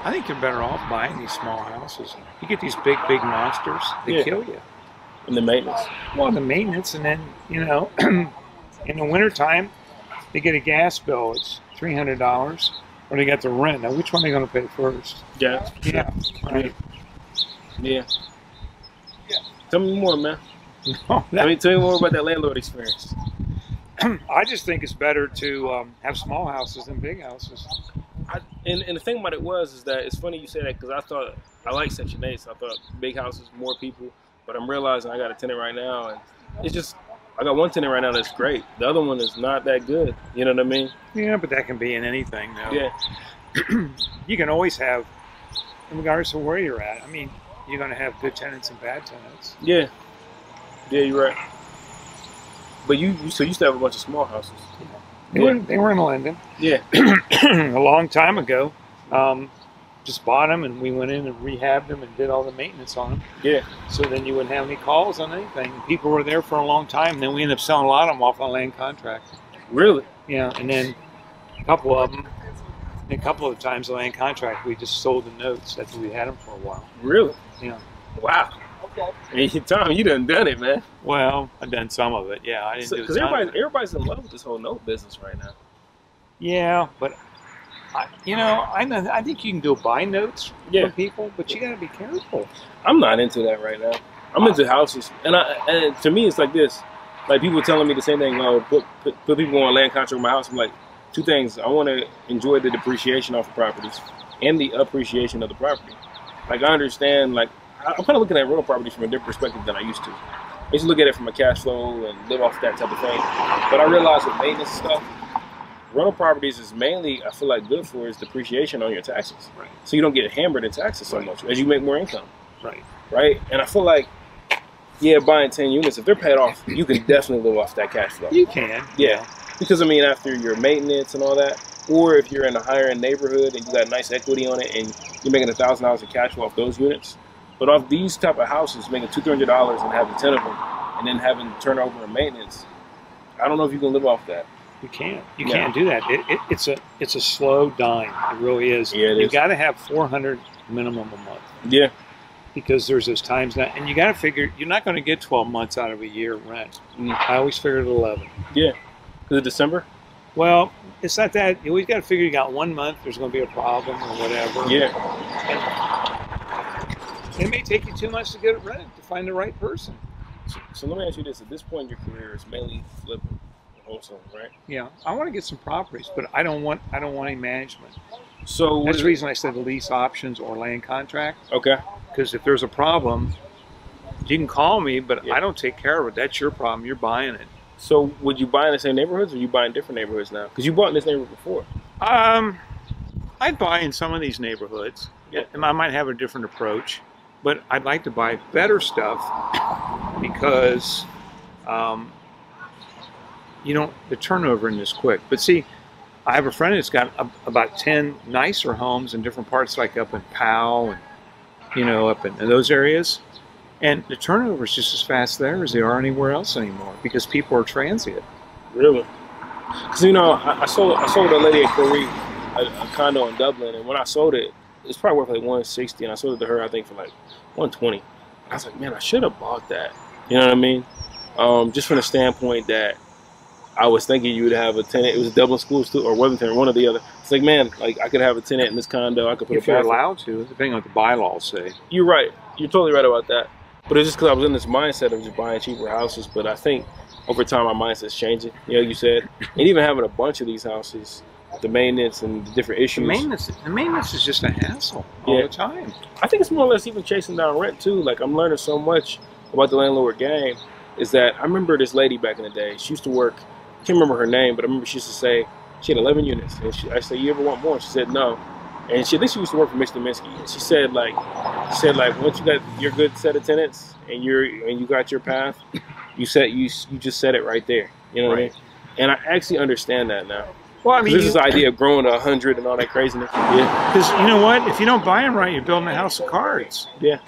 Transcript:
I think you're better off buying these small houses. You get these big monsters, they kill you. And the maintenance. Well, the maintenance, and then, you know, in the wintertime, they get a gas bill. It's $300, or they got the rent. Now, which one are they going to pay first? Gas. Yeah. Right. Yeah. Tell me more, man. No, tell me more about that landlord experience. I just think it's better to have small houses than big houses. And the thing about it is that it's funny you say that, because I thought I like Section 8, so I thought big houses, more people. But I'm realizing I got a tenant right now, and it's just, I got one tenant right now that's great. The other one is not that good. You know what I mean? Yeah, but that can be in anything, though. Yeah. You can always have, regardless of where you're at. I mean, you're going to have good tenants and bad tenants. Yeah. Yeah, you're right. But you used to have a bunch of small houses. They were in London. Yeah. A long time ago. Just bought them, and we went in and rehabbed them and did all the maintenance on them. Yeah. So then you wouldn't have any calls on anything. People were there for a long time, and then we ended up selling a lot of them off on land contract. Really? Yeah, and then a couple of them, a couple of times the land contract, we just sold the notes after we had them for a while. Really? Yeah. Wow. Hey, Tom, you done it, man. Well, I've done some of it. Yeah, I didn't do it. Because everybody's in love with this whole note business right now. Yeah, but I think you can go buy notes from people, but you got to be careful. I'm not into that right now. I'm into houses, and to me, it's like this. Like, people telling me the same thing. Oh, put people on land contract with my house. I'm like, two things. I want to enjoy the depreciation off of properties and the appreciation of the property. Like, I understand. Like, I'm kind of looking at rental properties from a different perspective than I used to. I used to look at it from a cash flow and live off that type of thing. But I realized with maintenance stuff, rental properties is mainly, I feel like, good for is depreciation on your taxes. Right. So you don't get hammered in taxes so much as you make more income. Right. Right? And I feel like, yeah, buying 10 units, if they're paid off, you can definitely live off that cash flow. You can. Yeah. Because, I mean, after your maintenance and all that, or if you're in a higher end neighborhood and you got nice equity on it and you're making $1,000 of cash flow off those units, but off these type of houses, making $200-300 and having 10 of them and then having turnover and maintenance, I don't know if you can live off that. You can't. You can't do that. It's a slow dime. It really is. Yeah, you got to have 400 minimum a month. Yeah. Because there's those times now, and you got to figure you're not going to get 12 months out of a year rent. I always figured 11. Yeah. Is it December? Well, it's not that. You always got to figure you got 1 month. There's going to be a problem or whatever. Yeah. And it may take you 2 months to get it rent to find the right person. So let me ask you this: at this point in your career, it's mainly flipping. Also, right? Yeah, I want to get some properties, but I don't want any management. So that's the reason I said lease options or land contract. Okay. Because if there's a problem, you can call me, but I don't take care of it. That's your problem. You're buying it. So would you buy in the same neighborhoods, or you buy in different neighborhoods now? Because you bought in this neighborhood before. I'd buy in some of these neighborhoods. Yeah. And I might have a different approach, but I'd like to buy better stuff because. The turnover in this quick. But see, I have a friend that's got about 10 nicer homes in different parts, like up in Powell and, up in those areas. And the turnover is just as fast there as they are anywhere else anymore because people are transient. Really? Because, I sold a lady in Korea a condo in Dublin, and when I sold it, it's probably worth like $160, and I sold it to her, I think, for like $120. I was like, man, I should have bought that. You know what I mean? Just from the standpoint that I was thinking you would have a tenant. It was a Dublin school or Wellington, one or the other. It's like, man, like I could have a tenant in this condo. I could put if you're allowed to, depending on what the bylaws say. You're right. You're totally right about that. But it's just because I was in this mindset of just buying cheaper houses. But I think over time my mindset's changing. You said, and even having a bunch of these houses, the maintenance and the different issues. The maintenance is just a hassle all the time. I think it's more or less even chasing down rent too. Like, I'm learning so much about the landlord game. Is that I remember this lady back in the day. She used to work. I can't remember her name, but I remember she used to say she had 11 units. And I said, you ever want more? She said, no. And I think she used to work for Mr. Minsky. And she said, like, once you got your good set of tenants and you got your path, you just set it right there. You know what I mean? And I actually understand that now. Well, I mean, this is the idea of growing to 100 and all that craziness. Yeah. Because you know what? If you don't buy them right, you're building a house of cards. Yeah.